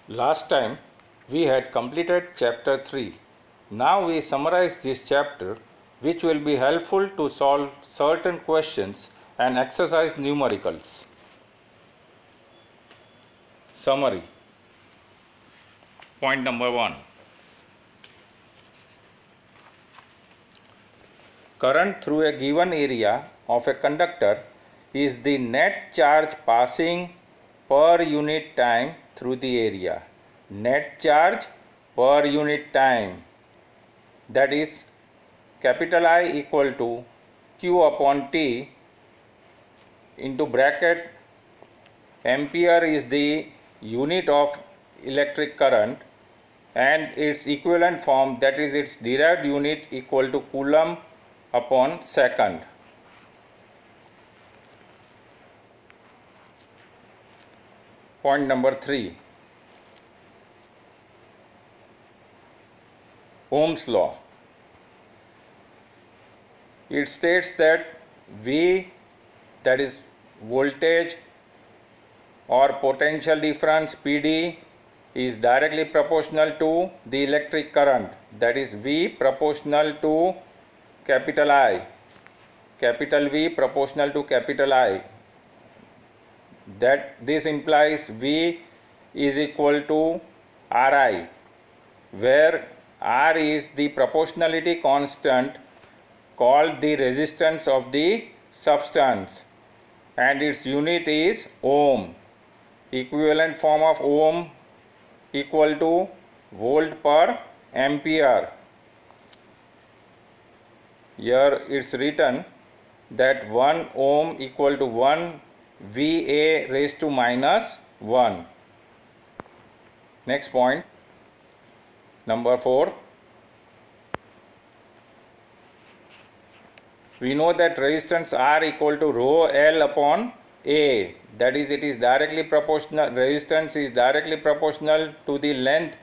Last time we had completed chapter 3. Now we summarize this chapter, which will be helpful to solve certain questions and exercise numericals. Summary. Point number 1. Current through a given area of a conductor is the net charge passing per unit time through the area. Net charge per unit time, that is capital I equal to Q upon T into bracket ampere is the unit of electric current and its equivalent form, that is its derived unit, equal to coulomb upon second. Point number 3. Ohm's law. It states that V, that is voltage or potential difference PD, is directly proportional to the electric current, that is V proportional to capital I, capital V proportional to capital I. That this implies V is equal to Ri, where R is the proportionality constant called the resistance of the substance and its unit is ohm. Equivalent form of ohm equal to volt per ampere. Here it's written that 1 ohm equal to 1 VA raised to minus 1. Next point, number 4. We know that resistance R equal to rho L upon A, that is it is directly proportional, resistance is directly proportional to the length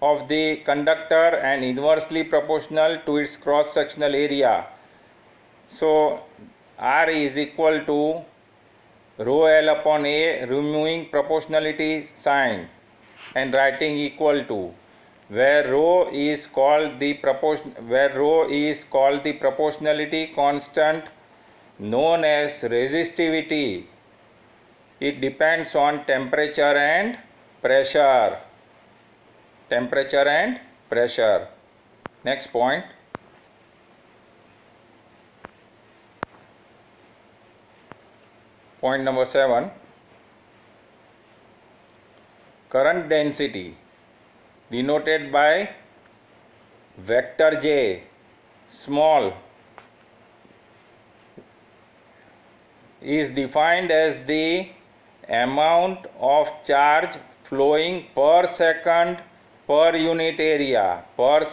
of the conductor and inversely proportional to its cross sectional area. So R is equal to rho L upon A, removing proportionality sign and writing equal to, where rho is called the proportionality constant known as resistivity. It depends on temperature and pressure. Temperature and pressure. Next point. Point number 7. Current density, denoted by vector J small, is defined as the amount of charge flowing per second per unit area, per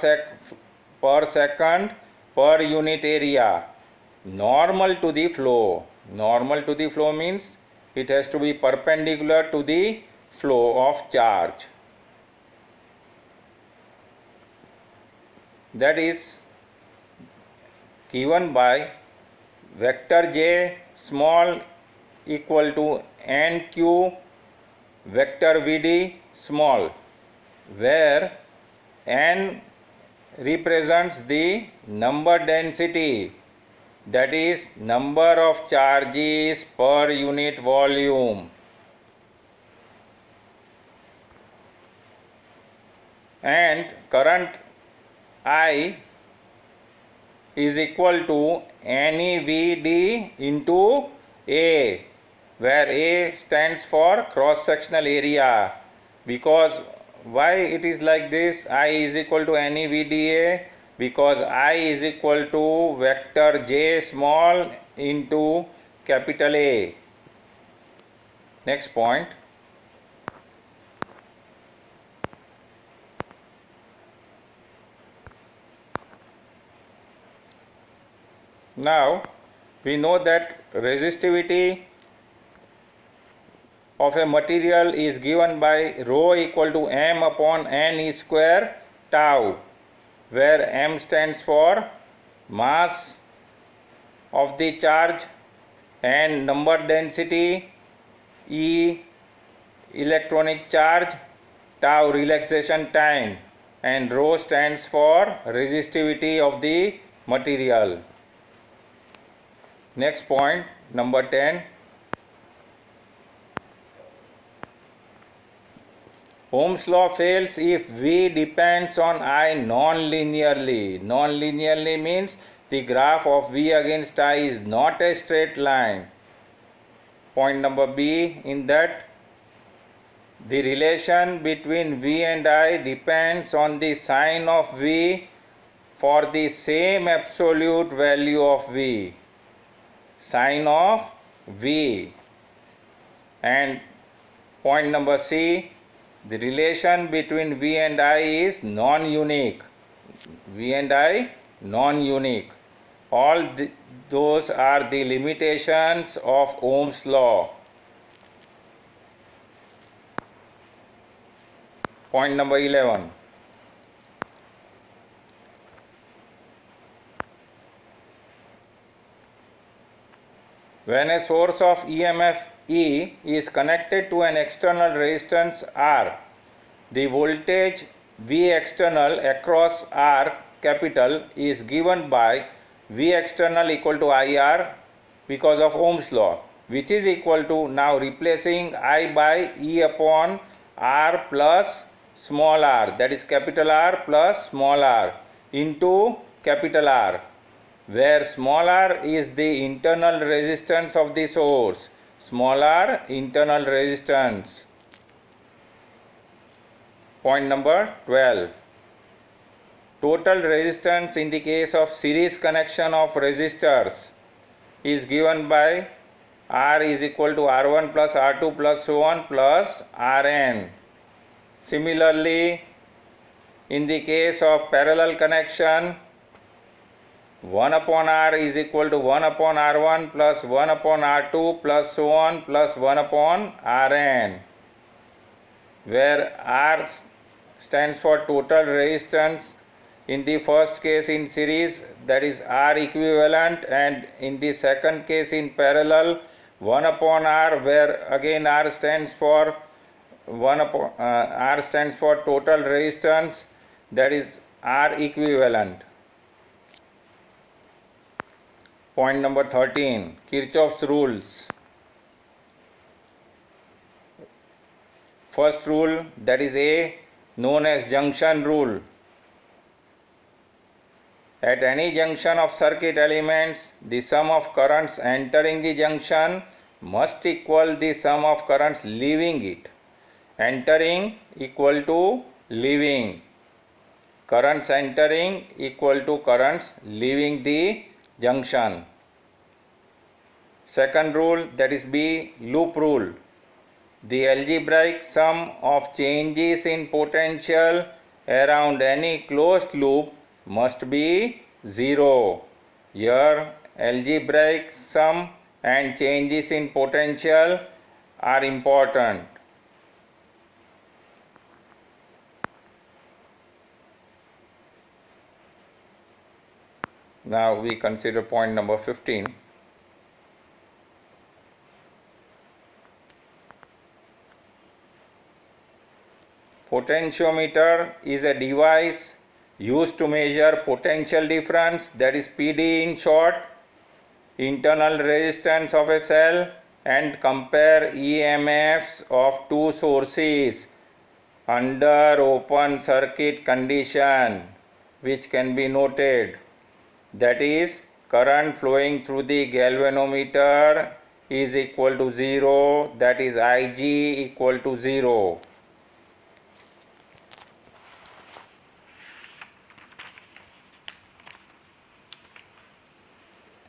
second per unit area, normal to the flow. Normal to the flow means it has to be perpendicular to the flow of charge. That is given by vector J small equal to NQ vector VD small, where N represents the number density, that is number of charges per unit volume, and current I is equal to NEVD into A, where A stands for cross sectional area. Because why it is like this, I is equal to NEVDA? Because I is equal to vector J small into capital A. Next point. Now we know that resistivity of a material is given by rho equal to m upon n square tau, where m stands for mass of the charge and number density, E electronic charge, tau relaxation time, and rho stands for resistivity of the material. Next point, number 10. Ohm's law fails if V depends on I non-linearly. Non-linearly means the graph of V against I is not a straight line. Point number B, in that the relation between V and I depends on the sign of V for the same absolute value of V. Sign of V. And point number C, the relation between V and I is non-unique. V and I non-unique. All those are the limitations of Ohm's law. Point number 11. When a source of EMF E is connected to an external resistance R, the voltage V external across R capital is given by V external equal to IR because of Ohm's law, which is equal to, now replacing I by E upon R plus small r, that is capital R plus small r into capital R, where small r is the internal resistance of the source. Small r, internal resistance. Point number 12. Total resistance in the case of series connection of resistors is given by R is equal to R1 plus R2 plus so on plus Rn. Similarly, in the case of parallel connection, 1 upon R is equal to 1 upon R1 plus 1 upon R2 plus so on plus 1 upon Rn, where R stands for total resistance in the first case in series, that is R equivalent, and in the second case in parallel, 1 upon R, where again R stands for R stands for total resistance, that is R equivalent. Point number 13, Kirchhoff's rules. First rule, that is A, known as junction rule. At any junction of circuit elements, the sum of currents entering the junction must equal the sum of currents leaving it. Entering equal to leaving. Currents entering equal to currents leaving the junction. Second rule, that is B, loop rule. The algebraic sum of changes in potential around any closed loop must be 0. Here algebraic sum and changes in potential are important. Now we consider point number 15. Potentiometer is a device used to measure potential difference, that is PD in short, internal resistance of a cell, and compare EMFs of two sources under open circuit condition, which can be noted. That is, current flowing through the galvanometer is equal to 0, that is Ig equal to 0.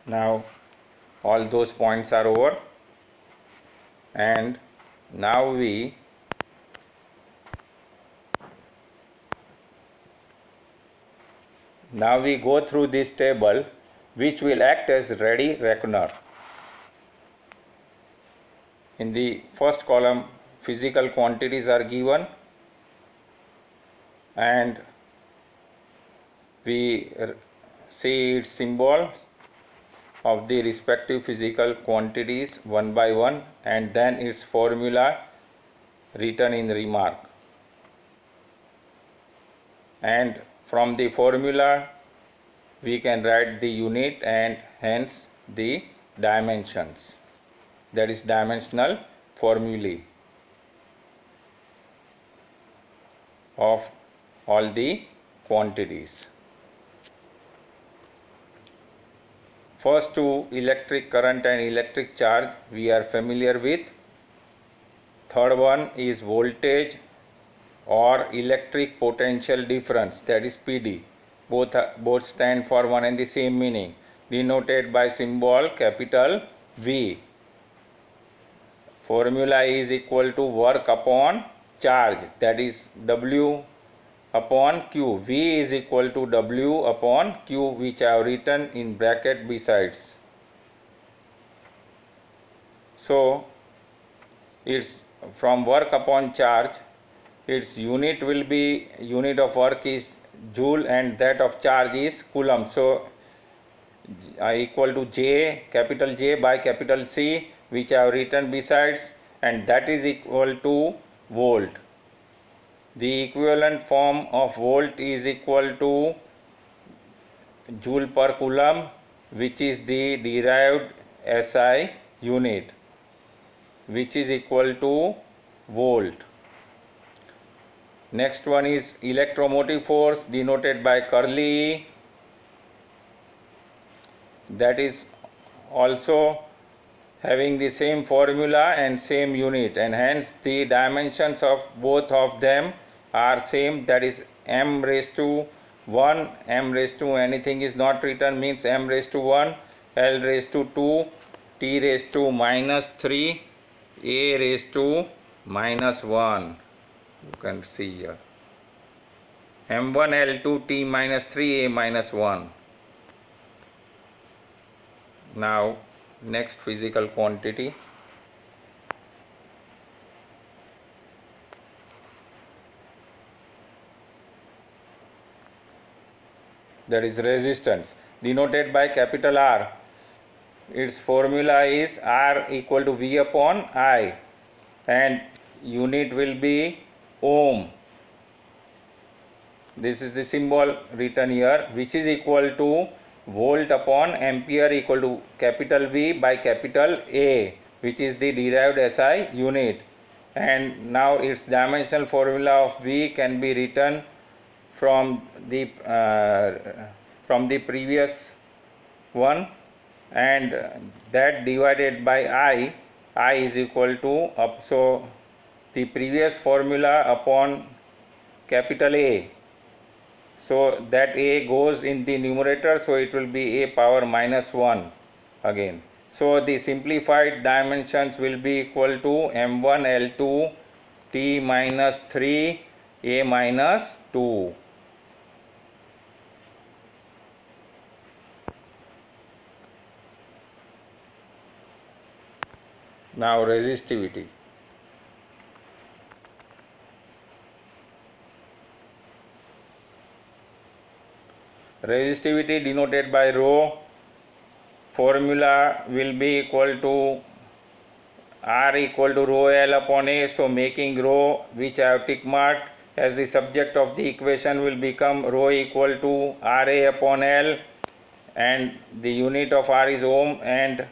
Now all those points are over, and now we go through this table, which will act as ready reckoner. In the first column, physical quantities are given, and we see its symbols of the respective physical quantities one by one, and then its formula written in remark. and from the formula we can write the unit and hence the dimensions, that is dimensional formulae of all the quantities. First two, electric current and electric charge, we are familiar with. Third one is voltage or electric potential difference, that is PD. Both stand for one and the same meaning, denoted by symbol capital V. Formula is equal to work upon charge, that is W upon Q. V is equal to W upon Q, which I have written in bracket besides. So it's from work upon charge, its unit will be, unit of work is joule and that of charge is coulomb. So equal to J, capital J by capital C, which I have written besides, and that is equal to volt. The equivalent form of volt is equal to joule per coulomb, which is the derived SI unit, which is equal to volt. Next one is electromotive force, denoted by curly E. That is also having the same formula and same unit, and hence the dimensions of both of them are same, that is m raised to 1, m raised to anything is not written, means m raised to 1, L raised to 2, T raised to minus 3, A raised to minus 1. You can see here m1 L2 T minus 3 A minus 1. Now next physical quantity, that is resistance, denoted by capital R. Its formula is R equal to V upon I, and unit will be ohm. This is the symbol written here, which is equal to volt upon ampere equal to capital V by capital A, which is the derived SI unit. And now its dimensional formula of V can be written from the previous one, and that divided by I is equal to up. So the previous formula upon capital A, so that A goes in the numerator, so it will be A power minus 1 again. So the simplified dimensions will be equal to m1 L2 T minus 3 A minus 2. Now resistivity. Resistivity denoted by rho, formula will be equal to R equal to rho L upon A. So making rho, which I have tick marked as the subject of the equation, will become rho equal to RA upon L, and the unit of R is ohm, and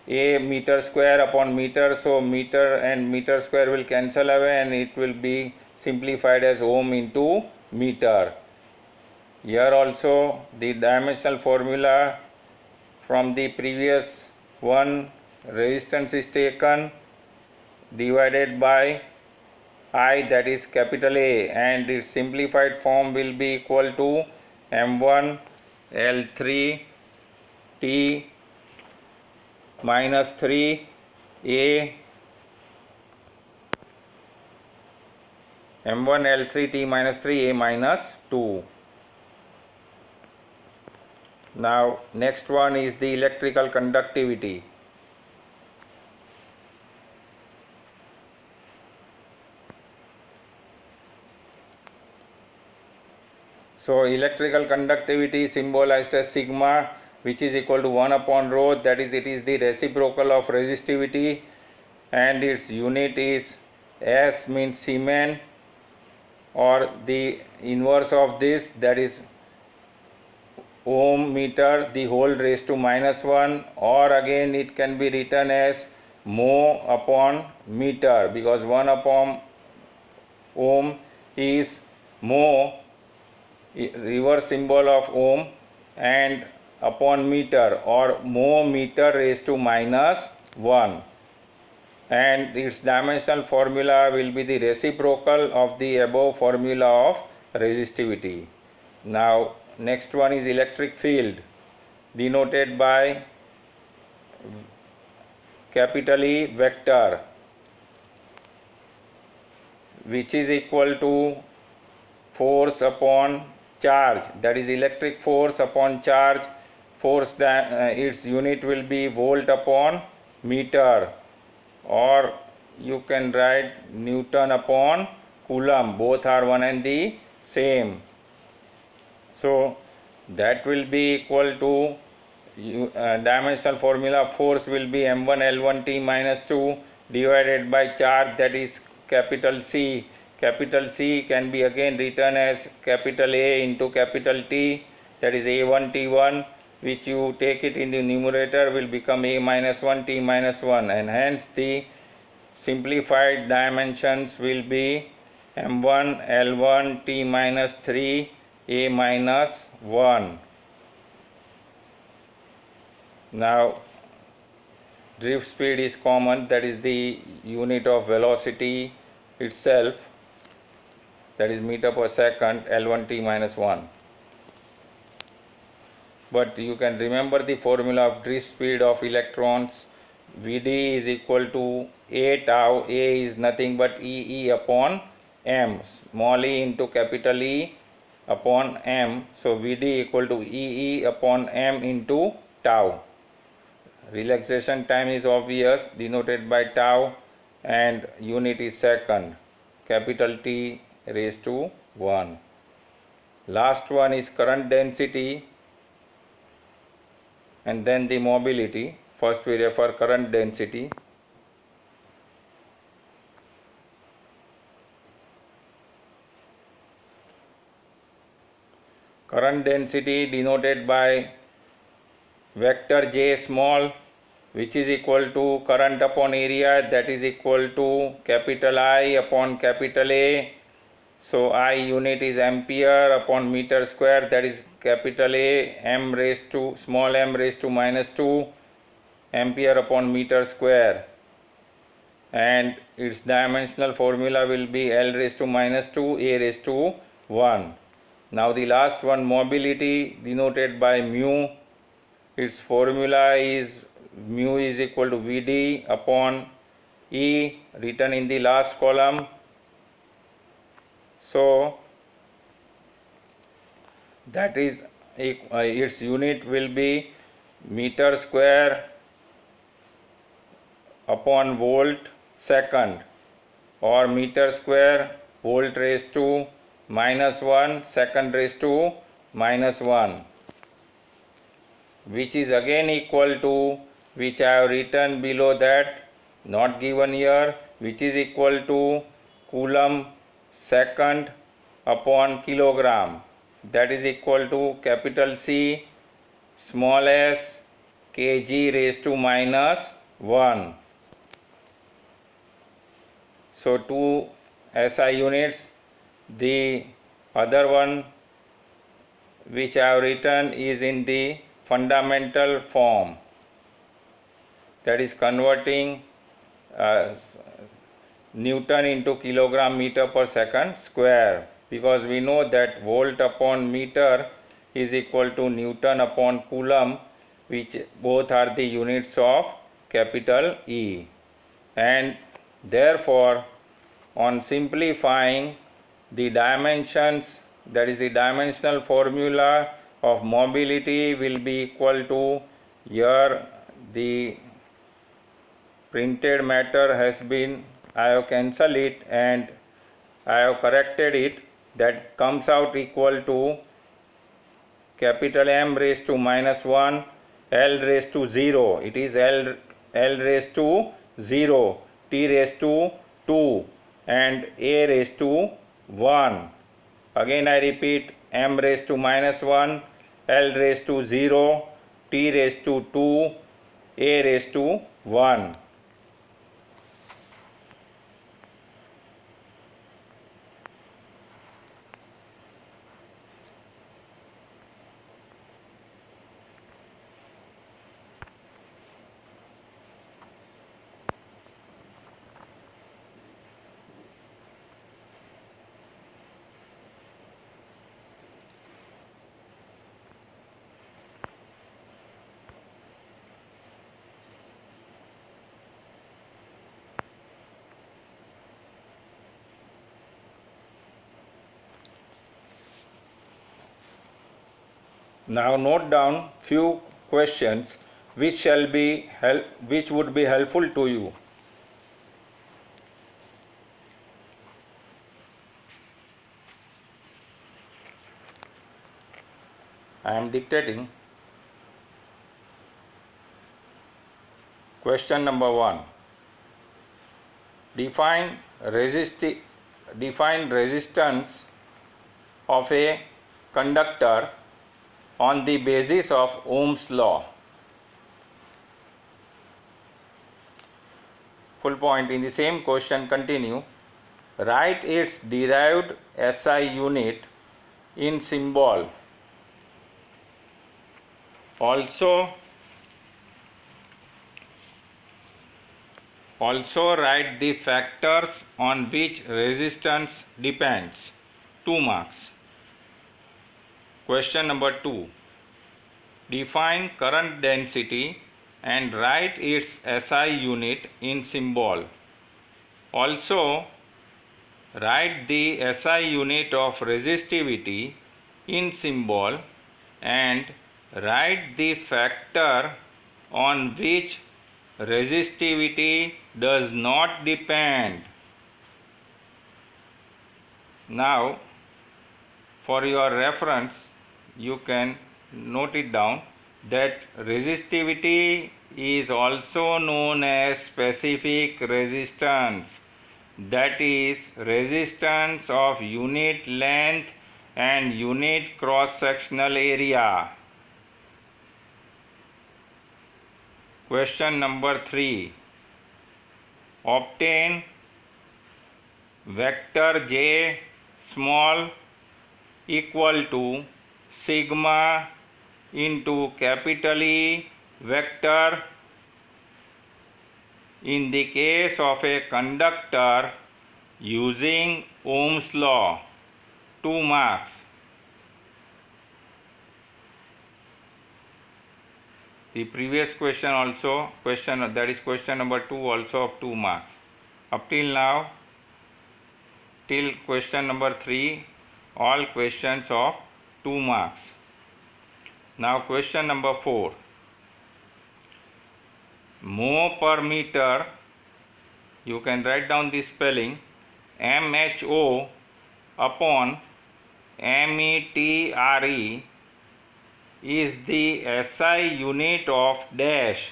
A meter square upon meter. So meter and meter square will cancel away and it will be simplified as ohm into meter. Here also the dimensional formula from the previous one, resistance is taken divided by I, that is capital A, and its simplified form will be equal to m1 L3 T minus 3 A m1 L3 T minus 3 A minus 2. Now next one is the electrical conductivity. So electrical conductivity symbolized as sigma, which is equal to 1 upon rho, that is, it is the reciprocal of resistivity, and its unit is S, means Siemens, or the inverse of this, that is ohm meter the whole raised to -1, or again it can be written as mho upon meter, because 1 upon ohm is mho, reverse symbol of ohm, and upon meter or mho meter raised to -1, and its dimensional formula will be the reciprocal of the above formula of resistivity. Now next one is electric field, denoted by capital E vector, which is equal to force upon charge, that is electric force upon charge. Force its unit will be volt upon meter, or you can write Newton upon Coulomb, both are one and the same. So that will be equal to dimensional formula of force will be m1 L1 T minus 2 divided by charge, that is capital C. Capital C can be again written as capital A into capital T, that is A1 T1, which you take it in the numerator will become A minus 1 T minus 1, and hence the simplified dimensions will be m1 L1 T minus 3 A minus 1. Now drift speed is common, that is the unit of velocity itself, that is meter per second, L1 T minus 1. But you can remember the formula of drift speed of electrons. Vd is equal to A tau. A is nothing but E upon m, small e into capital E upon m. So Vd equal to E upon m into tau. Relaxation time is obvious, denoted by tau, and unit is second, capital T raised to 1. Last one is current density and then the mobility. First we refer current density. Current density denoted by vector J small, which is equal to current upon area, that is equal to capital I upon capital A. So I unit is ampere upon meter square, that is capital A, m raised to small m raised to minus 2 ampere upon meter square, and its dimensional formula will be L raised to minus 2 A raised to 1. Now the last one, mobility, denoted by mu. Its formula is mu is equal to Vd upon E, written in the last column. So that is its unit will be meter square upon volt second, or meter square volt raised to minus 1 second raised to minus 1, which is again equal to, which I have written below that, not given here, which is equal to Coulomb second upon kilogram, that is equal to capital C small s kg raised to minus 1. So 2 SI units. The other one which I have written is in the fundamental form, that is converting Newton into kilogram meter per second square, because we know that volt upon meter is equal to Newton upon Coulomb, which both are the units of capital E, and therefore on simplifying the dimensions, that is the dimensional formula of mobility will be equal to, here the printed matter has been, I have cancelled it and I have corrected it, that comes out equal to capital M raised to minus 1 L raised to 0, it is L raised to 0, T raised to 2 and A raised to 1. Again I repeat, m raised to minus 1, L raised to 0, T raised to 2, A raised to 1. Now note down few questions which would be helpful to you. I am dictating. Question number 1. Define resistance of a conductor on the basis of Ohm's law. Full point in the same question continue. Write its derived SI unit in symbol. Also write the factors on which resistance depends. 2 marks. Question number 2. Define current density and write its SI unit in symbol. Also write the SI unit of resistivity in symbol and write the factor on which resistivity does not depend. Now, for your reference, you can note it down that resistivity is also known as specific resistance, that is resistance of unit length and unit cross-sectional area. Question number 3. Obtain vector J small equal to sigma into capital E vector in the case of a conductor using Ohm's law. 2 marks. The previous question also, that is question number 2 also of 2 marks. Up till now, till question number 3, all questions of 2 marks. Now question number 4. Mho per meter, you can write down the spelling, MHO upon METRE is the SI unit of dash.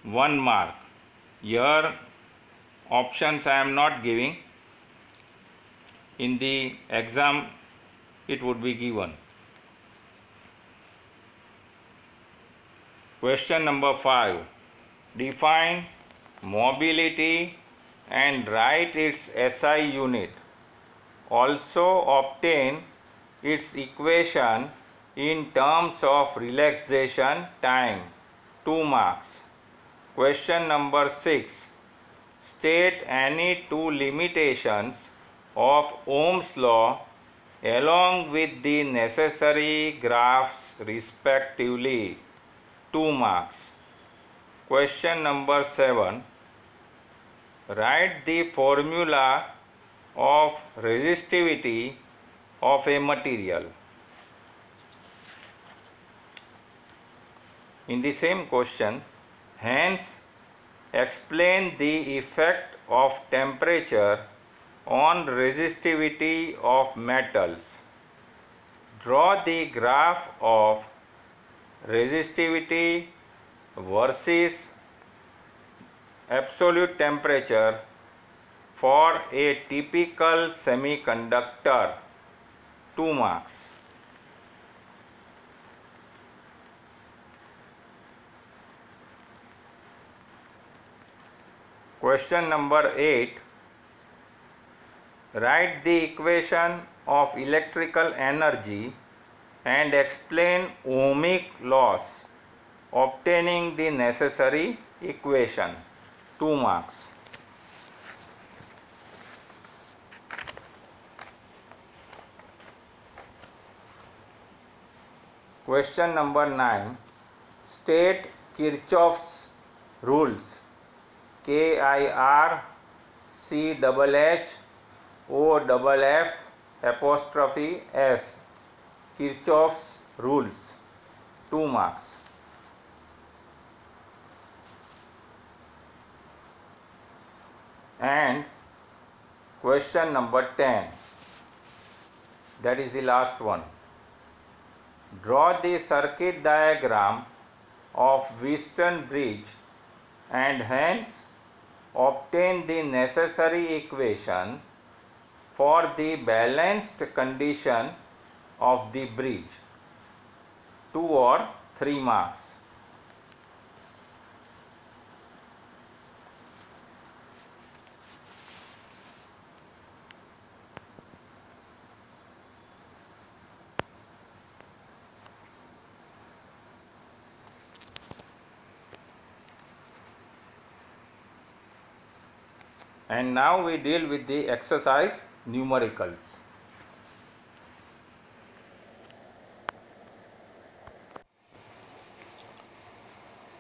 1 mark. Here options I am not giving. In the exam it would be given. Question number 5. Define mobility and write its SI unit. Also obtain its equation in terms of relaxation time. 2 marks. Question number 6. State any 2 limitations of Ohm's law along with the necessary graphs respectively. 2 marks. Question number 7. Write the formula of resistivity of a material. In the same question, hence explain the effect of temperature on resistivity of metals. Draw the graph of resistivity versus absolute temperature for a typical semiconductor, 2 marks. Question number 8. Write the equation of electrical energy and explain ohmic laws obtaining the necessary equation, 2 marks. Question number 9. State Kirchhoff's rules, KIRCHHOFF''S, Kirchhoff's rules, 2 marks. And question number 10, that is the last one. Draw the circuit diagram of Wheatstone Bridge and hence obtain the necessary equation for the balanced condition of the bridge, 2 or 3 marks. And now we deal with the exercise numericals.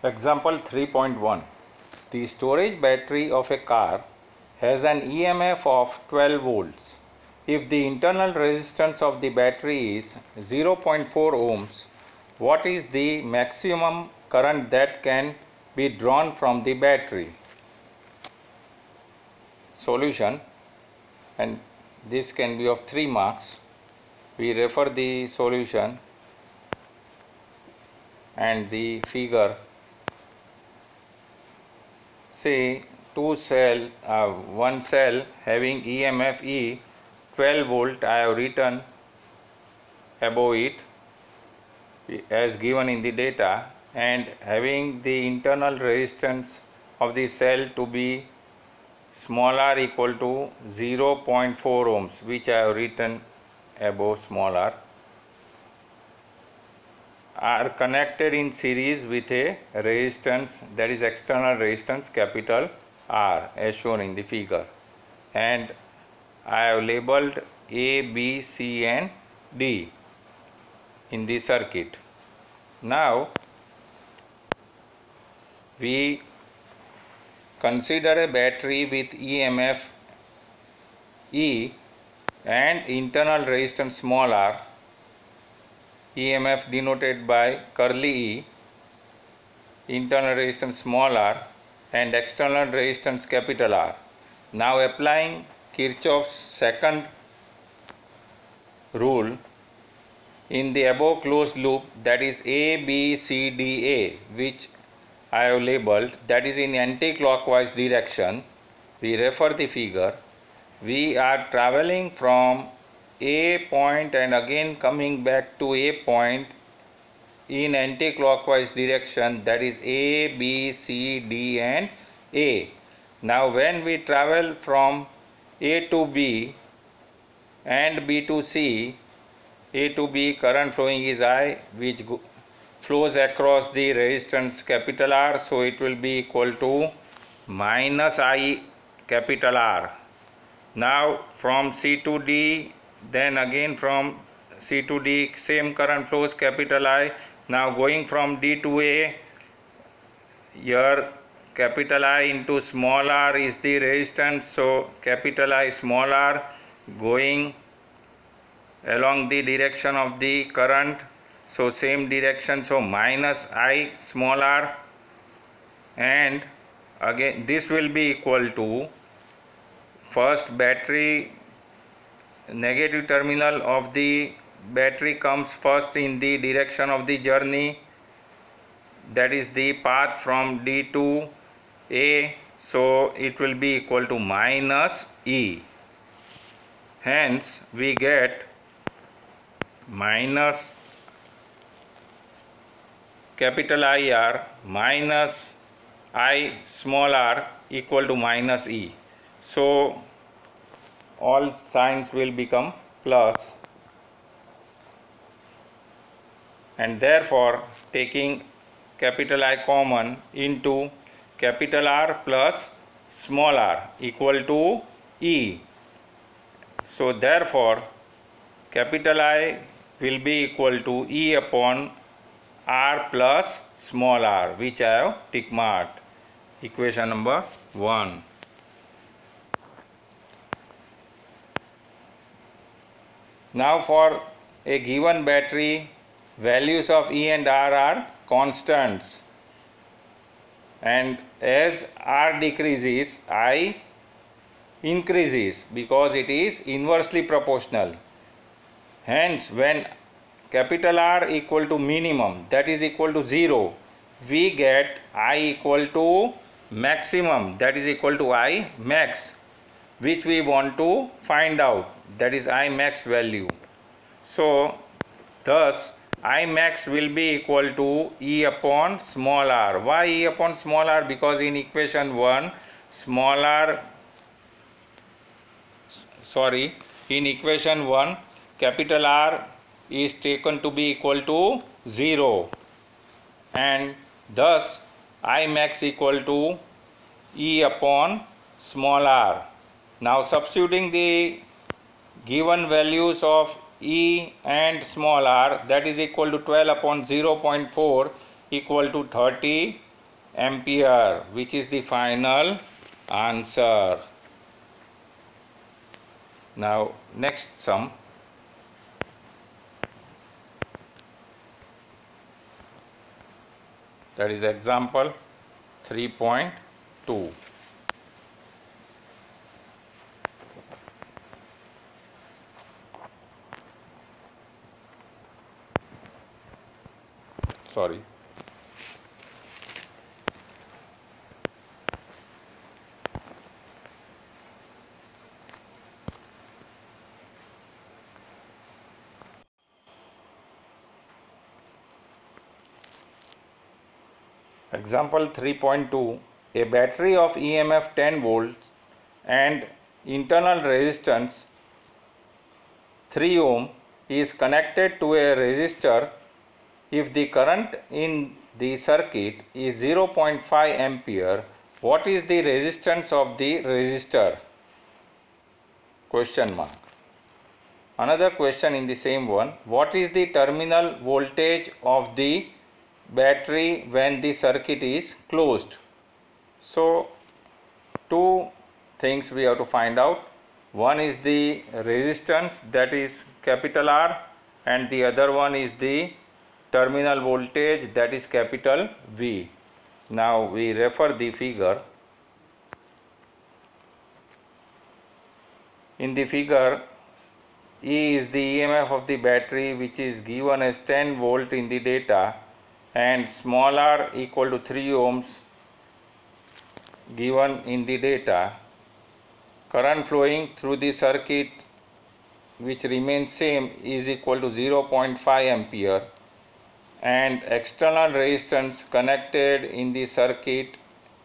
Example 3.1. The storage battery of a car has an EMF of 12 volts. If the internal resistance of the battery is 0.4 ohms, what is the maximum current that can be drawn from the battery? Solution, and this can be of 3 marks. We refer the solution and the figure. Say one cell having EMF E 12 volt, I have written above it as given in the data, and having the internal resistance of the cell to be small r equal to 0.4 ohms, which I have written above small r, are connected in series with a resistance, that is external resistance capital R, as shown in the figure, and I have labeled A, B, C and D in the circuit. Now we consider a battery with EMF E and internal resistance small r, EMF denoted by curly E, internal resistance small r and external resistance capital R. Now applying Kirchhoff's second rule in the above closed loop, that is A, B, C, D, A, which I have labeled, that is in anti-clockwise direction. We refer the figure. We are traveling from A point and again coming back to A point in anti-clockwise direction, that is A, B, C, D and A. Now when we travel from A to B and B to C, A to B current flowing is I, which flows across the resistance capital R, so it will be equal to minus I capital R. Now from C to D, then again from C to D same current flows capital I. Now going from D to A, here capital I into small r is the resistance, so capital I small r going along the direction of the current, so same direction, so minus I small r, and again this will be equal to first battery, negative terminal of the battery comes first in the direction of the journey, that is the path from D to A, so it will be equal to minus E. Hence we get minus capital IR minus I small r equal to minus E. So all signs will become plus, and therefore taking capital I common into capital R plus small r equal to E. So therefore capital I will be equal to E upon R plus small r, which I have tick marked. Equation number 1. Now for a given battery, values of E and R are constants, and as R decreases, I increases because it is inversely proportional. Hence when capital R equal to minimum, that is equal to 0, we get I equal to maximum, that is equal to I max, which we want to find out, that is I max value. So thus I max will be equal to E upon small r. Why E upon small r? Because in equation 1 in equation 1 capital R is taken to be equal to 0, and thus I max equal to E upon small r. Now substituting the given values of E and small r, that is equal to 12 upon 0.4 equal to 30 ampere, which is the final answer. Now next sum. That is example 3.2. Sorry. Example 3.2. A battery of EMF 10 volts and internal resistance 3 ohm is connected to a resistor. If the current in the circuit is 0.5 ampere, what is the resistance of the resistor? Question mark. Another question in the same one. What is the terminal voltage of the battery when the circuit is closed? So two things we have to find out. One is the resistance, that is capital R, and the other one is the terminal voltage, that is capital V. Now we refer the figure. In the figure, E is the EMF of the battery, which is given as 10 volt in the data, and small r equal to 3 ohms given in the data. Current flowing through the circuit, which remains same, is equal to 0.5 ampere, and external resistance connected in the circuit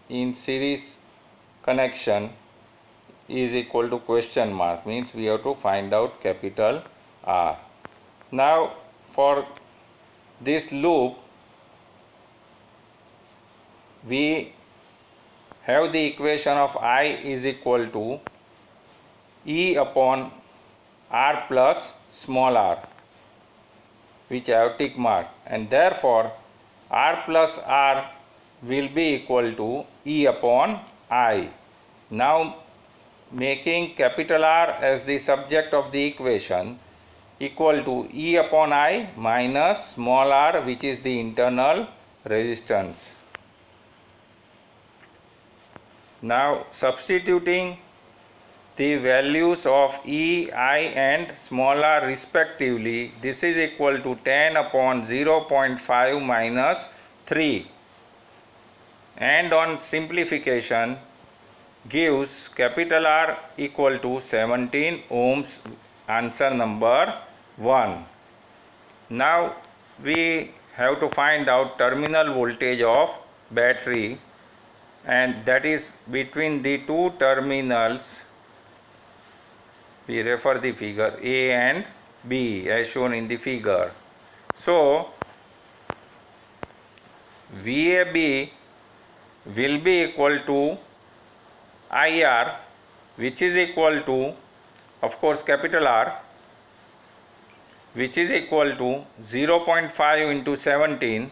in series connection is equal to question mark, means we have to find out capital R. Now for this loop we have the equation of I is equal to E upon R plus small r, which I have tick marked, and therefore R plus R will be equal to E upon I. Now making capital R as the subject of the equation equal to E upon I minus small r, which is the internal resistance. Now substituting the values of E, I and small r respectively, this is equal to 10 upon 0.5 minus 3, and on simplification gives capital R equal to 17 ohms, answer number 1. Now we have to find out terminal voltage of battery, and that is between the two terminals. We refer the figure A and B as shown in the figure. So VAB will be equal to IR, which is equal to, of course, capital R, which is equal to 0.5 into 17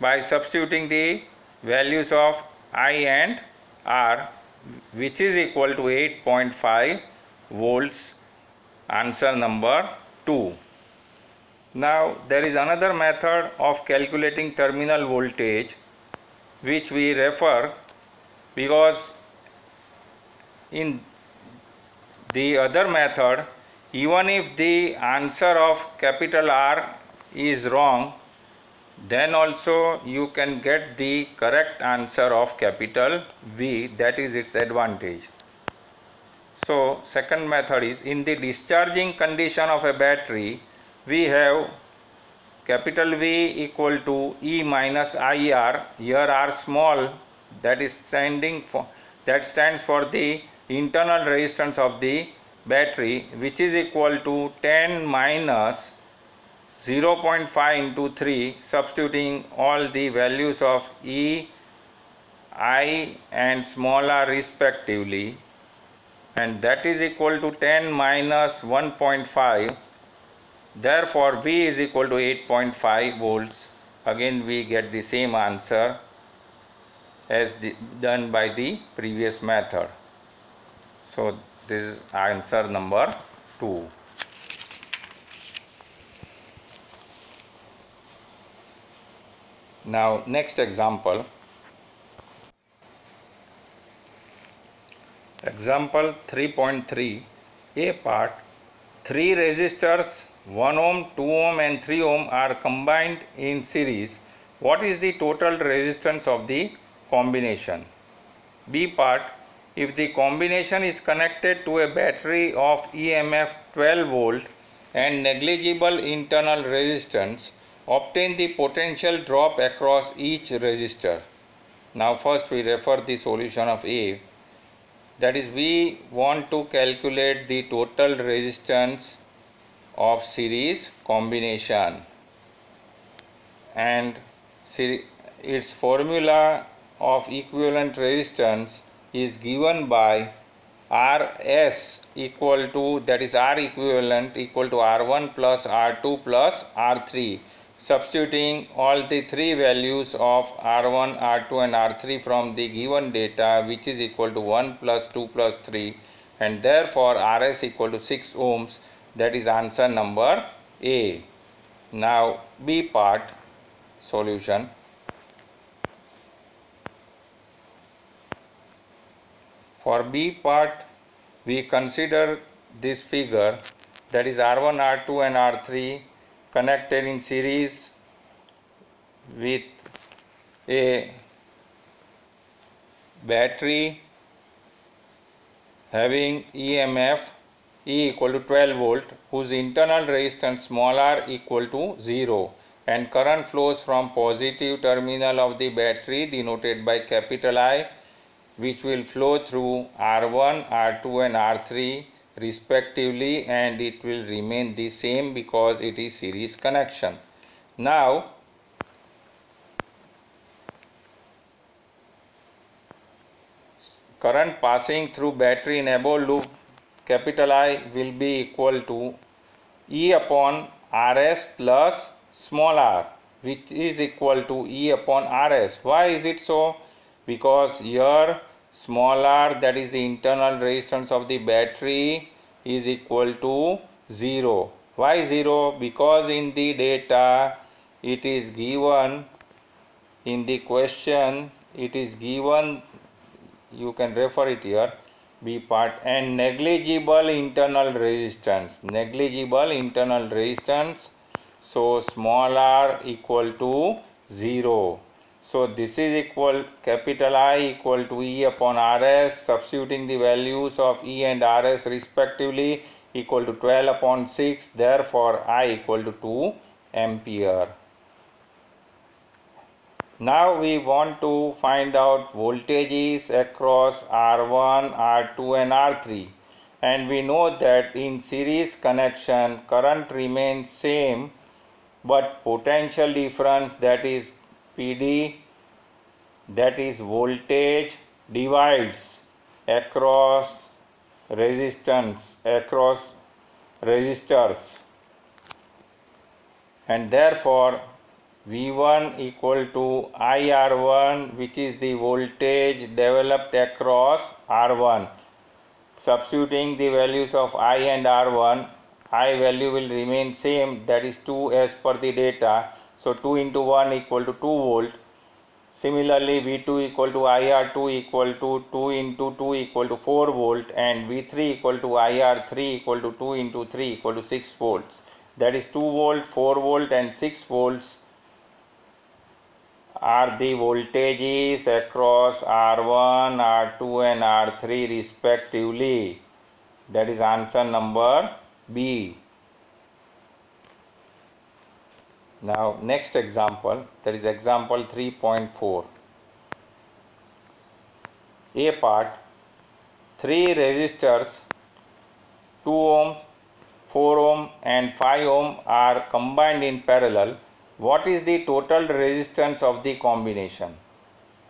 by substituting the values of I and R, which is equal to 8.5 volts, answer number 2. Now there is another method of calculating terminal voltage which we refer, because in the other method, even if the answer of capital R is wrong, then also you can get the correct answer of capital V, that is its advantage. So second method is, in the discharging condition of a battery, we have capital V equal to E minus IR, here R small, that stands for the internal resistance of the battery, which is equal to 10 minus 0.5 into 3, substituting all the values of E, I and small r respectively, and that is equal to 10 minus 1.5. Therefore V is equal to 8.5 volts. Again we get the same answer as done by the previous method. So this is answer number 2. Now next example. Example 3.3, A part. 3 resistors 1 ohm, 2 ohm and 3 ohm are combined in series. What is the total resistance of the combination? B part. If the combination is connected to a battery of EMF 12 volt and negligible internal resistance, obtain the potential drop across each resistor. Now first we refer the solution of A. That is, we want to calculate the total resistance of series combination, and its formula of equivalent resistance is given by RS equal to, that is R equivalent equal to R1 plus R2 plus R3, substituting all the three values of R1, R2 and R3 from the given data, which is equal to 1 plus 2 plus 3, and therefore RS equal to 6 ohms, that is answer number A. Now B part solution. For B part we consider this figure, that is R1, R2 and R3 connected in series with a battery having EMF E equal to 12 volt, whose internal resistance small r equal to 0, and current flows from positive terminal of the battery denoted by capital I, which will flow through R1, R2 and R3 respectively, and it will remain the same because it is series connection. Now current passing through battery in above loop capital I will be equal to E upon RS plus small r, which is equal to E upon RS. Why is it so? Because here small r, that is the internal resistance of the battery, is equal to 0. Why 0? Because in the data it is given, in the question it is given, you can refer it here, B part, and negligible internal resistance. Negligible internal resistance. So small r equal to 0. So this is equal capital I equal to E upon Rs, substituting the values of E and Rs respectively equal to 12 upon 6, therefore I equal to 2 ampere. Now we want to find out voltages across R1, R2 and R3, and we know that in series connection current remains same but potential difference, that is PD, that is voltage, divides across resistance, across resistors, and therefore V1 equal to IR1, which is the voltage developed across R1. Substituting the values of I and R1, I value will remain same, that is 2 as per the data. So 2 into 1 equal to 2 volt. Similarly, V2 equal to IR2 equal to 2 into 2 equal to 4 volt, and V3 equal to IR3 equal to 2 into 3 equal to 6 volts. That is 2 volt, 4 volt and 6 volts are the voltages across R1, R2 and R3 respectively. That is answer number B. Now next example, that is example 3.4. A part, 3 resistors 2 ohm, 4 ohm and 5 ohm are combined in parallel. What is the total resistance of the combination?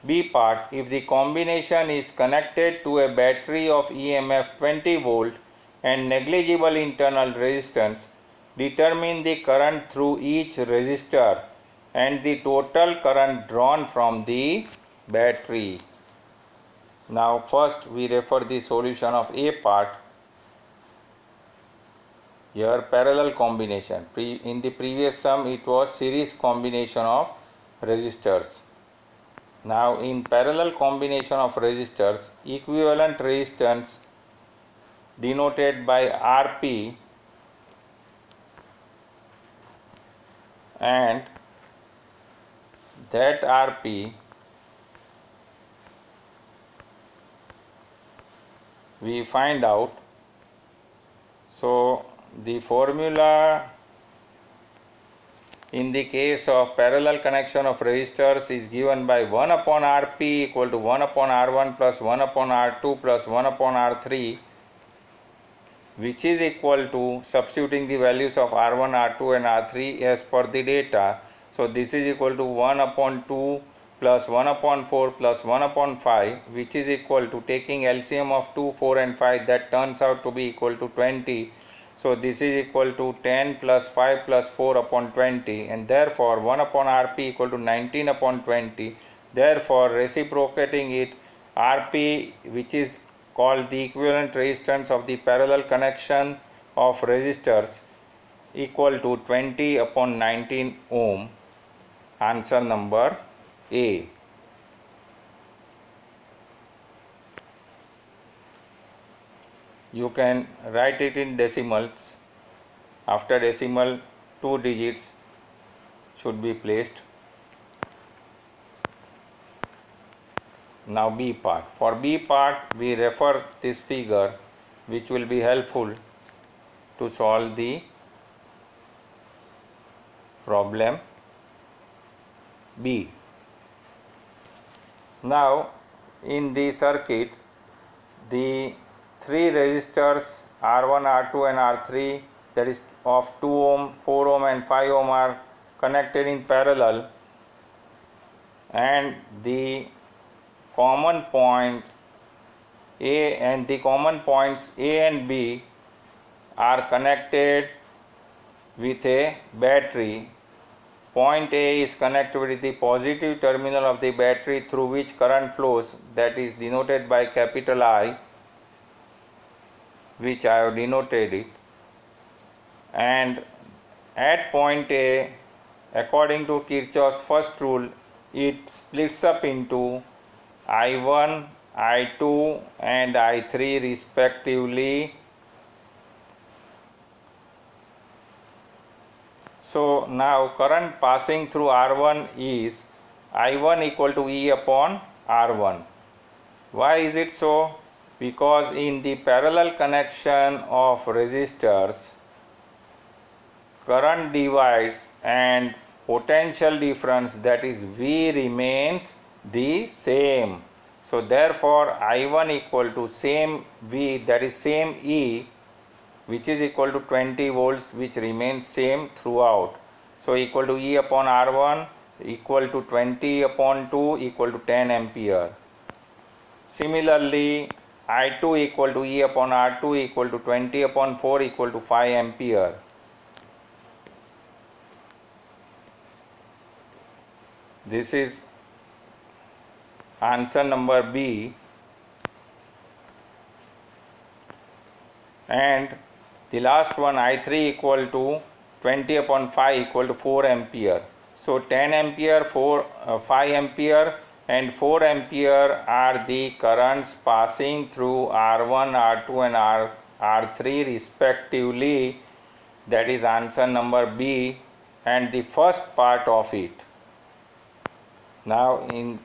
B part, if the combination is connected to a battery of EMF 20 volt and negligible internal resistance, determine the current through each resistor and the total current drawn from the battery. Now first we refer the solution of A part. Here parallel combination. In the previous sum it was series combination of resistors. Now in parallel combination of resistors, equivalent resistance denoted by Rp and that Rp we find out. So the formula in the case of parallel connection of resistors is given by 1 upon Rp equal to 1 upon R1 plus 1 upon R2 plus 1 upon R3, which is equal to substituting the values of R1, R2 and R3 as per the data. So this is equal to 1 upon 2 plus 1 upon 4 plus 1 upon 5, which is equal to, taking LCM of 2, 4 and 5, that turns out to be equal to 20. So this is equal to 10 plus 5 plus 4 upon 20, and therefore 1 upon Rp equal to 19 upon 20. Therefore reciprocating it, Rp, which is called the equivalent resistance of the parallel connection of resistors, equal to 20 upon 19 ohm. Answer number A. You can write it in decimals. After decimal, 2 digits should be placed. Now B part. For B part, we refer this figure, which will be helpful to solve the problem B. Now in the circuit, the 3 resistors R1, R2 and R3, that is of 2 ohm, 4 ohm and 5 ohm, are connected in parallel, and the common point A and the common points A and B are connected with a battery. Point A is connected with the positive terminal of the battery through which current flows, that is denoted by capital I, which I have denoted it, and at point A, according to Kirchhoff's first rule, it splits up into I1, I2 and I3 respectively. So now current passing through R1 is I1 equal to E upon R1. Why is it so? Because in the parallel connection of resistors, current divides and potential difference, that is V, remains the same. So therefore I1 equal to same V, that is same E, which is equal to 20 volts, which remains same throughout. So equal to E upon R1 equal to 20 upon 2 equal to 10 ampere. Similarly, I2 equal to E upon R2 equal to 20 upon 4 equal to 5 ampere. This is answer number B. And the last one, I3 equal to 20 upon 5 equal to 4 ampere. So 10 ampere, 5 ampere and 4 ampere are the currents passing through R1, R2 and R3 respectively. That is answer number B and the first part of it. Now in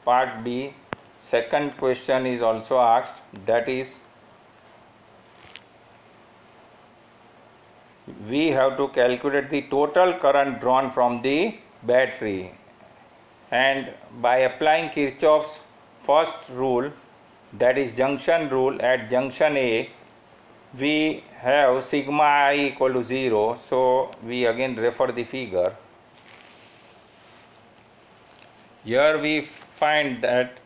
part B, second question is also asked, that is, we have to calculate the total current drawn from the battery, and by applying Kirchhoff's first rule, that is junction rule, at junction A we have sigma I equal to 0. So we again refer the figure. Here we find that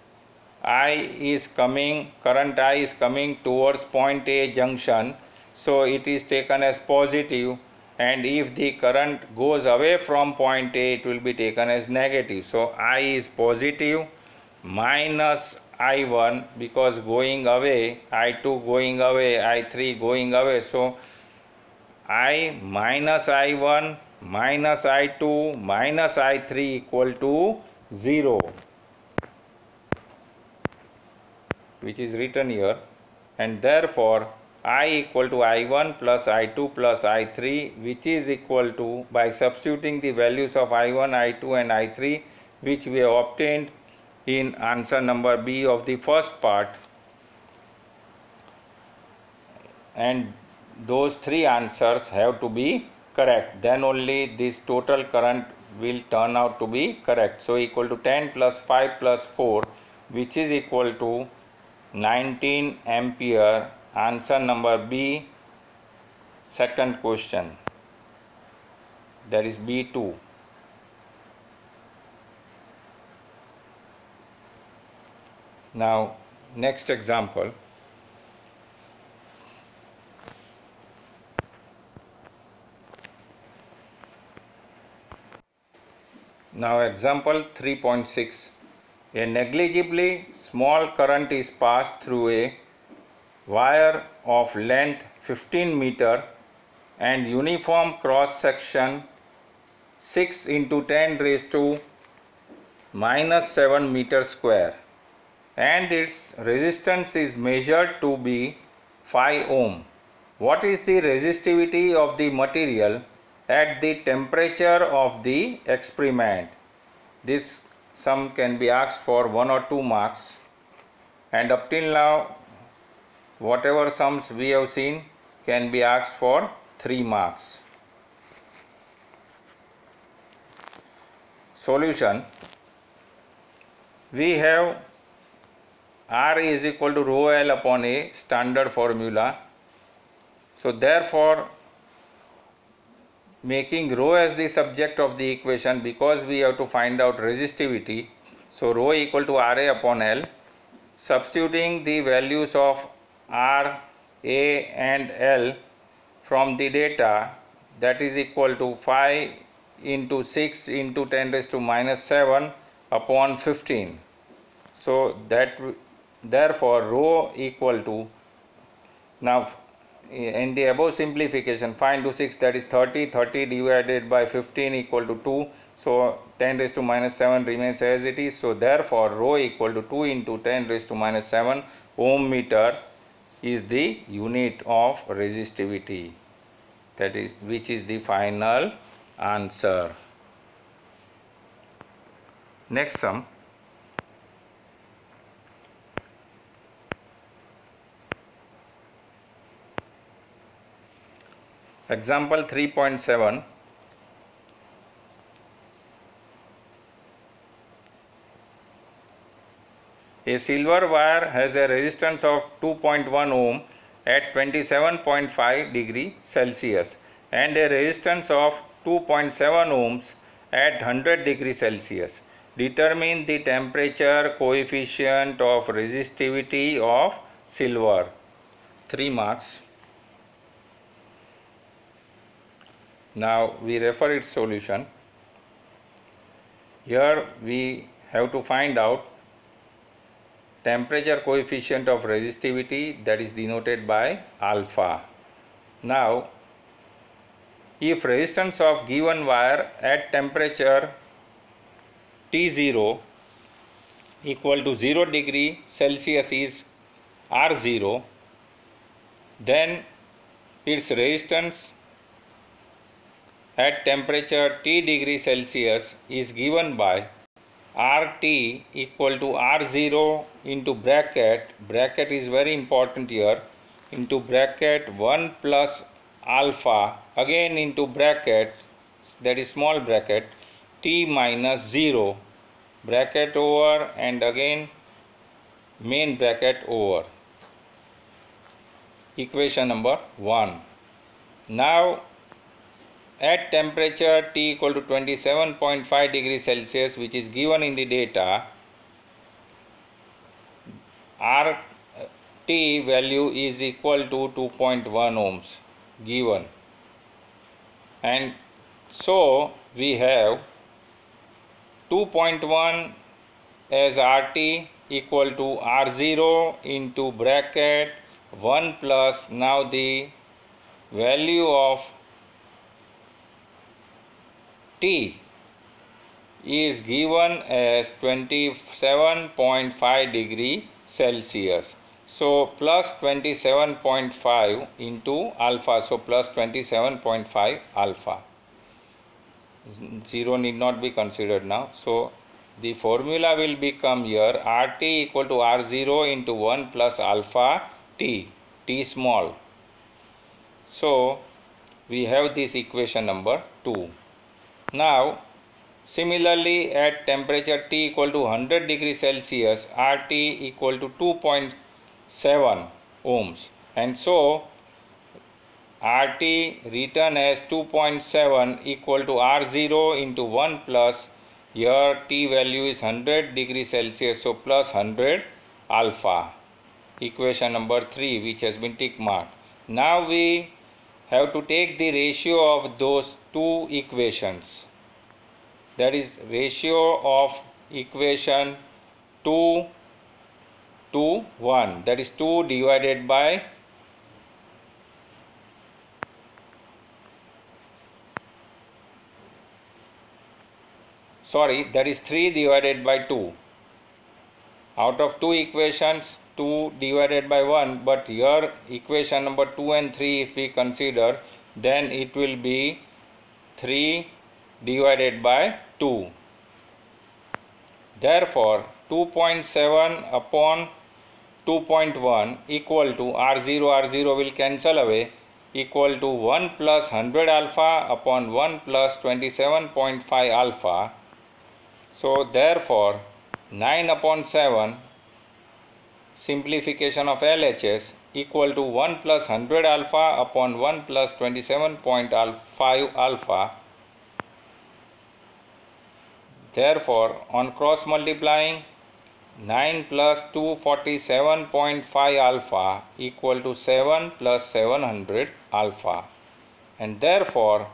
current I is coming towards point A junction, so it is taken as positive, and if the current goes away from point A, it will be taken as negative. So I is positive minus I1, because going away, I2 going away, I3 going away, so I minus I1 minus I2 minus I3 equal to 0, which is written here, and therefore I equal to I1 plus I2 plus I3, which is equal to, by substituting the values of I1, I2 and I3 which we have obtained in answer number B of the first part, and those three answers have to be correct, then only this total current will turn out to be correct. So equal to 10 plus 5 plus 4, which is equal to 19 ampere. Answer number B, second question, that is B2. Now next example. Now example 3.6. A negligibly small current is passed through a wire of length 15 meter and uniform cross section 6 into 10 raised to minus 7 meter square, and its resistance is measured to be 5 ohm. What is the resistivity of the material at the temperature of the experiment? This sum can be asked for 1 or 2 marks, and up till now whatever sums we have seen can be asked for 3 marks. Solution. We have R is equal to rho L upon A, standard formula. So therefore, making rho as the subject of the equation, because we have to find out resistivity, so rho equal to RA upon L. Substituting the values of R, A and L from the data, that is equal to 5 into 6 into 10 raised to minus 7 upon 15. So that therefore rho equal to, now in the above simplification, 5 into 6, that is 30, 30 divided by 15 equal to 2, so 10 raised to minus 7 remains as it is. So therefore rho equal to 2 into 10 raised to minus 7 ohm meter is the unit of resistivity, that is, which is the final answer. Next sum. Example 3.7. A silver wire has a resistance of 2.1 ohm at 27.5 degree Celsius and a resistance of 2.7 ohms at 100 degree Celsius. Determine the temperature coefficient of resistivity of silver. 3 marks. Now we refer its solution. Here we have to find out temperature coefficient of resistivity, that is denoted by alpha. Now, if resistance of given wire at temperature T0 equal to 0 degree Celsius is R0, then its resistance at temperature T degree Celsius is given by RT equal to R0 into bracket is very important here, into bracket 1 plus alpha, again into bracket, that is small bracket, T minus 0, bracket over and again main bracket over. Equation number 1. Now at temperature T equal to 27.5 degrees Celsius, which is given in the data, RT value is equal to 2.1 ohms given, and so we have 2.1 as RT equal to R0 into bracket 1 plus, now the value of T is given as 27.5 degree Celsius. So plus 27.5 into alpha, so plus 27.5 alpha. 0 need not be considered now. So the formula will become here RT equal to R0 into 1 plus alpha T, T small. So we have this equation number 2. Now similarly at temperature T equal to 100 degrees Celsius, RT equal to 2.7 ohms, and so RT written as 2.7 equal to R0 into 1 plus, here T value is 100 degrees Celsius, so plus 100 alpha. Equation number 3, which has been tick marked. Now we have to take the ratio of those two equations, that is ratio of equation 2 to 1, that is 2 divided by that is 3 divided by 2. Out of two equations, 2 divided by 1, but here equation number 2 and 3 if we consider, then it will be 3 divided by 2. Therefore 2.7 upon 2.1 equal to R0 will cancel away, equal to 1 plus 100 alpha upon 1 plus 27.5 alpha. So therefore 9 upon 7 simplification of LHS equal to 1 plus 100 alpha upon 1 plus 27.5 alpha. Therefore on cross multiplying, 9 plus 247.5 alpha equal to 7 plus 700 alpha, and therefore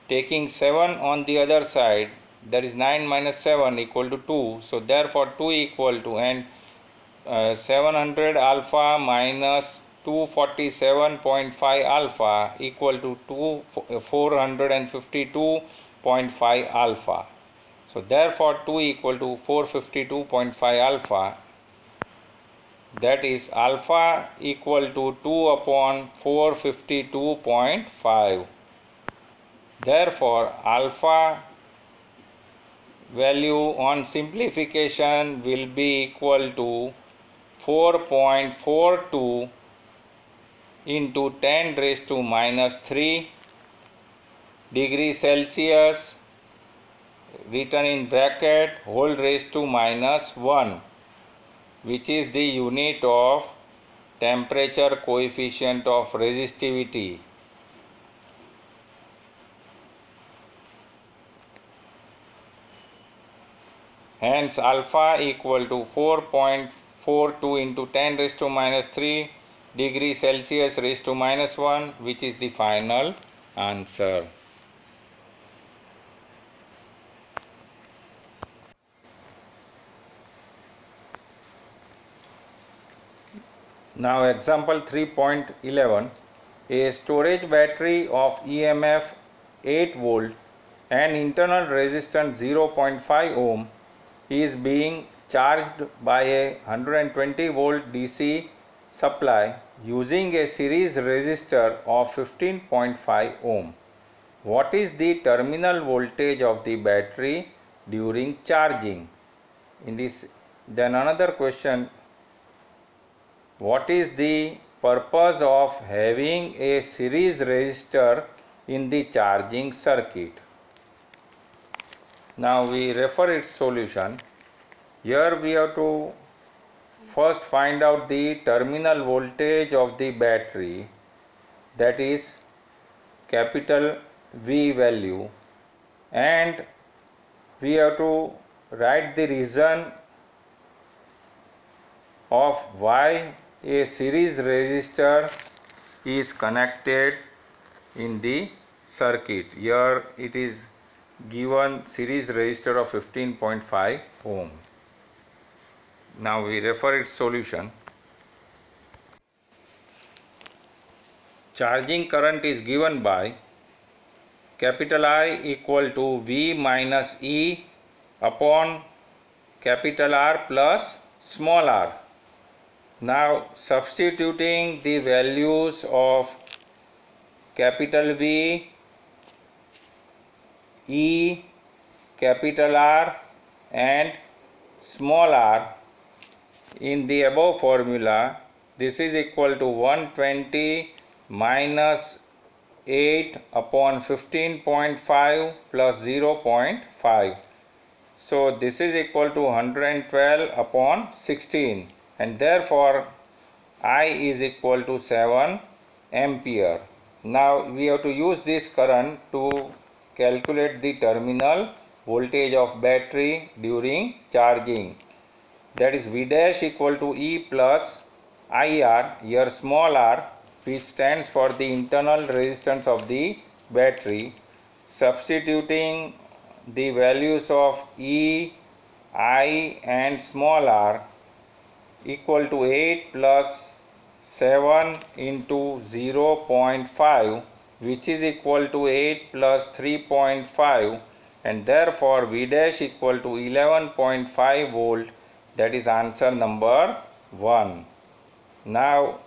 taking 7 on the other side, that is 9 minus 7 equal to 2, so therefore 2 equal to, and 700 alpha minus 247.5 alpha equal to 452.5 alpha. So therefore 2 equal to 452.5 alpha, that is alpha equal to 2 upon 452.5. Therefore alpha value on simplification will be equal to 4.42 into 10 raised to minus 3 degrees Celsius written in bracket whole raised to minus 1, which is the unit of temperature coefficient of resistivity. Hence alpha equal to 4.42 into 10 raised to minus 3 degrees Celsius raised to minus 1, which is the final answer. Now example 3.11, a storage battery of EMF 8 volt and internal resistance 0.5 ohm is being charged by a 120 volt DC supply using a series resistor of 15.5 ohm. What is the terminal voltage of the battery during charging? Then another question, what is the purpose of having a series resistor in the charging circuit? Now we refer its solution. Here we have to first find out the terminal voltage of the battery, that is capital V value, and we have to write the reason of why a series resistor is connected in the circuit. Here it is given series resistor of 15.5 ohm. Now we refer its solution. Charging current is given by capital I equal to V minus E upon capital R plus small r. Now substituting the values of capital V, E, capital R and small r in the above formula, this is equal to 120 minus 8 upon 15.5 plus 0.5. So this is equal to 112 upon 16, and therefore I is equal to 7 ampere. Now we have to use this current to calculate the terminal voltage of battery during charging. That is V dash equal to E plus IR, here small r, which stands for the internal resistance of the battery. Substituting the values of E, I and small r equal to 8 plus 7 into 0.5, which is equal to 8 plus 3.5, and therefore V dash equal to 11.5 volt. That is answer number 1. Now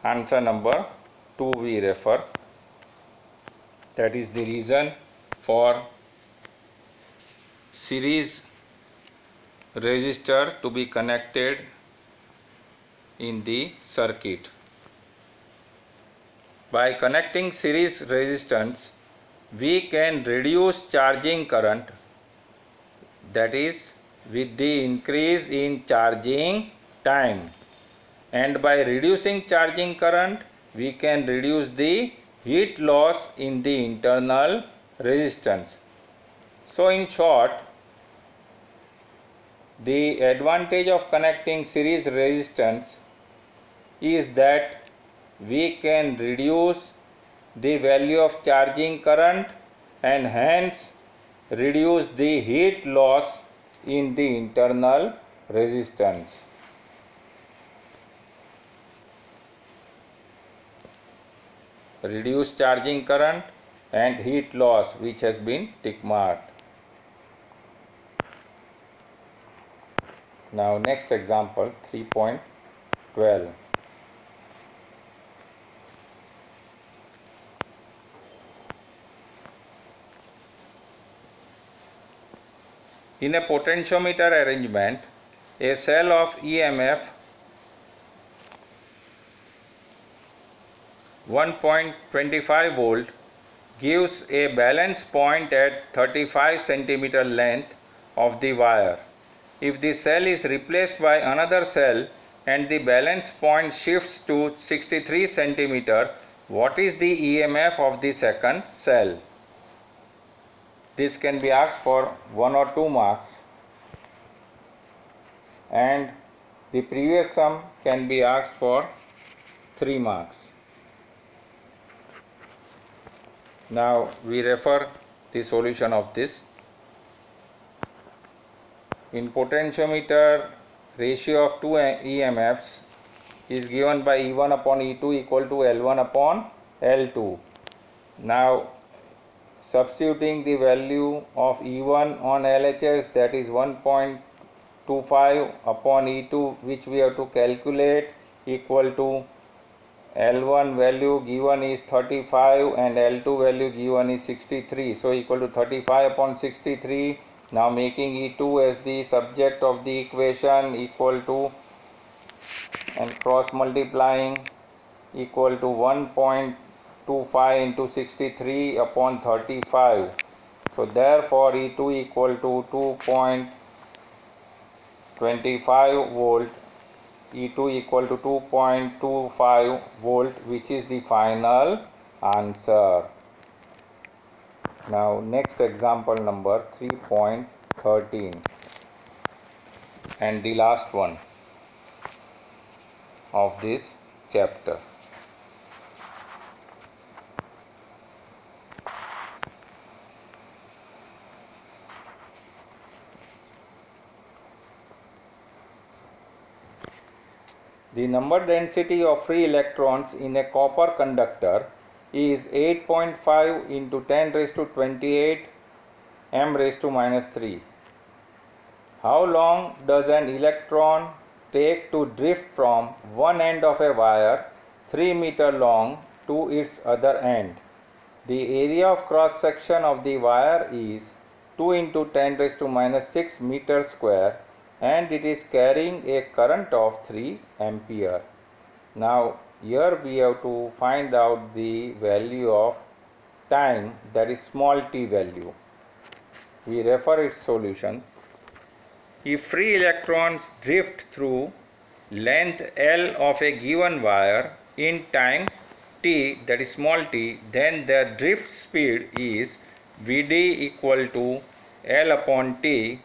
answer number 2 we refer. That is the reason for series resistor to be connected in the circuit. By connecting series resistance, we can reduce charging current, that is with the increase in charging time, and by reducing charging current we can reduce the heat loss in the internal resistance. So in short, the advantage of connecting series resistance is that we can reduce the value of charging current and hence reduce the heat loss in the internal resistance. Reduce charging current and heat loss, which has been tick marked. Now next example 3.12. In a potentiometer arrangement, a cell of EMF 1.25 volt gives a balance point at 35 cm length of the wire. If the cell is replaced by another cell and the balance point shifts to 63 cm, what is the EMF of the second cell? This can be asked for 1 or 2 marks, and the previous sum can be asked for 3 marks. Now we refer the solution of this. In potentiometer, ratio of two EMFs is given by E1 upon E2 equal to L1 upon L2. Now substituting the value of E1 on LHS, that is 1.25 upon E2, which we have to calculate, equal to L1 value given is 35 and L2 value given is 63, so equal to 35 upon 63. Now making E2 as the subject of the equation, equal to, and cross multiplying, equal to 1.25 into 63 upon 35. So therefore E2 equal to 2.25 volt, E2 equal to 2.25 volt, which is the final answer. Now next example number 3.13 and the last one of this chapter. The number density of free electrons in a copper conductor is 8.5 into 10 raised to 28 m raised to minus 3. How long does an electron take to drift from one end of a wire 3 meter long to its other end? The area of cross section of the wire is 2 into 10 raised to minus 6 meter square, and it is carrying a current of 3 ampere. Now here we have to find out the value of time, that is small t value. We refer its solution. If free electrons drift through length L of a given wire in time t, that is small t, then their drift speed is Vd equal to L upon t,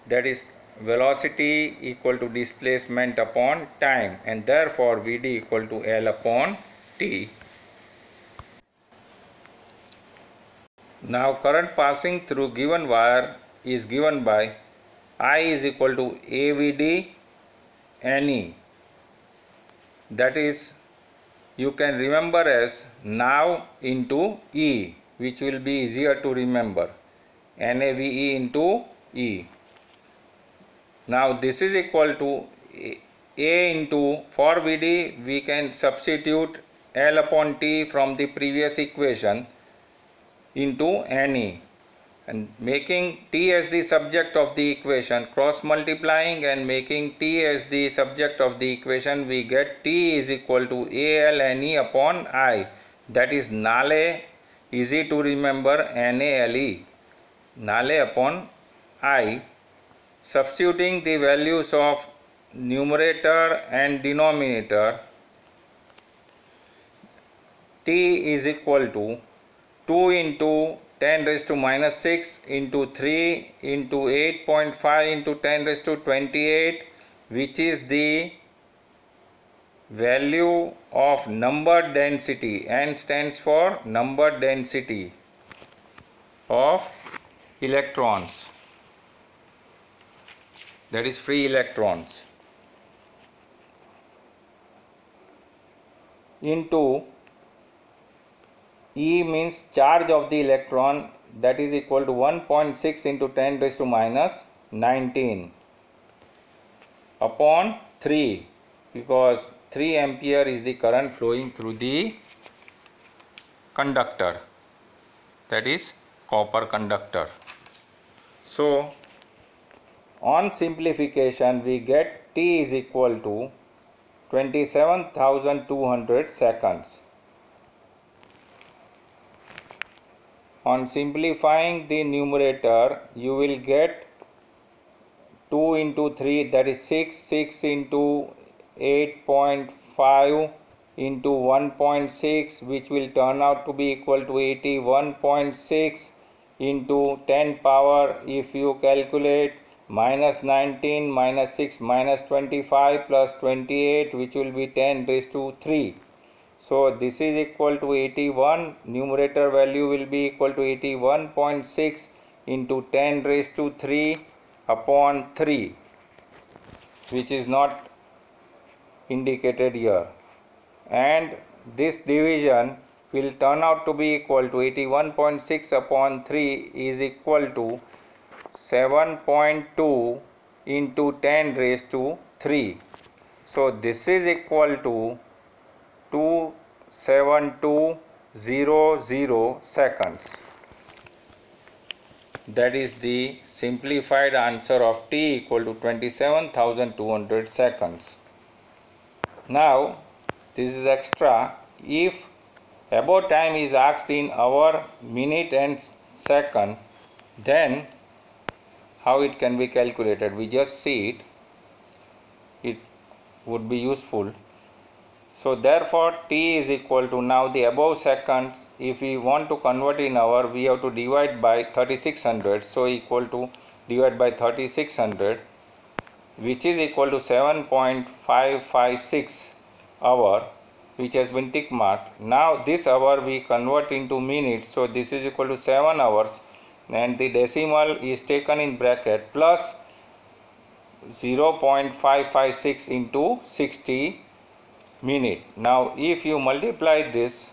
that is velocity equal to displacement upon time, and therefore Vd equal to L upon t. Now current passing through given wire is given by I is equal to AVD NE, that is, you can remember as now into E, which will be easier to remember, NAVE into E. Now this is equal to A into, for Vd we can substitute L upon T from the previous equation into NE, and making T as the subject of the equation, cross multiplying and making T as the subject of the equation, we get T is equal to AL NE upon I, that is Nale, easy to remember, NALE, Nale upon I. Substituting the values of numerator and denominator, T is equal to 2 into 10 raised to minus 6 into 3 into 8.5 into 10 raised to 28, which is the value of number density. N stands for number density of electrons, that is free electrons, into E means charge of the electron, that is equal to 1.6 into 10 raised to minus 19 upon 3, because 3 ampere is the current flowing through the conductor, that is copper conductor. So On simplification, we get T is equal to 27,200 seconds. On simplifying the numerator, you will get 2 into 3, that is 6, 6 into 8.5 into 1.6, which will turn out to be equal to 81.6 into 10 power, if you calculate, minus 19 minus 6 minus 25 plus 28, which will be 10 raised to 3. So this is equal to 81. Numerator value will be equal to 81.6 into 10 raised to 3 upon 3, which is not indicated here, and this division will turn out to be equal to 81.6 upon 3 is equal to 7.2 into 10 raised to 3. So this is equal to 27200 seconds. That is the simplified answer of T equal to 27,200 seconds. Now this is extra. If above time is asked in hour, minute and second, then how it can be calculated? We just see it. It would be useful. So therefore T is equal to, now the above seconds, if we want to convert in hour, we have to divide by 3600. So equal to divide by 3600, which is equal to 7.556 hour, which has been tick marked. Now this hour we convert into minutes, so this is equal to 7 hours, and the decimal is taken in bracket plus 0.556 into 60 minute. Now if you multiply this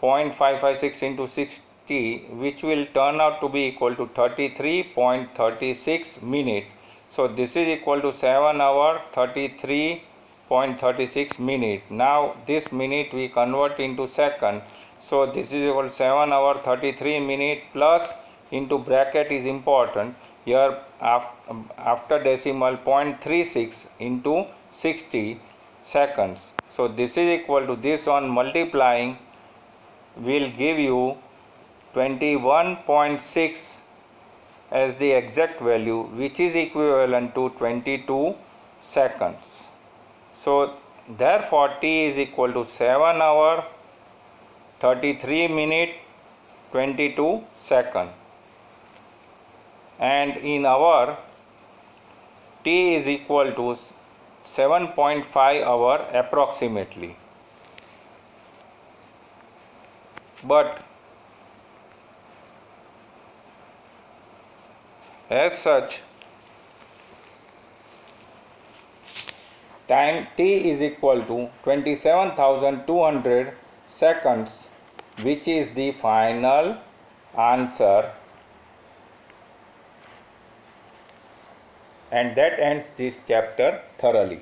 0.556 into 60, which will turn out to be equal to 33.36 minute. So this is equal to 7 hour 33.36 minute. Now this minute we convert into second, so this is equal to 7 hour 33 minute plus into bracket is important here, after decimal 0.36 into 60 seconds. So this is equal to, this on multiplying will give you 21.6 as the exact value, which is equivalent to 22 seconds. So therefore T is equal to 7 hour 33 minute 22 second, and in hour T is equal to 7.5 hour approximately. But as such, time T is equal to 27,200 seconds, which is the final answer. And that ends this chapter thoroughly.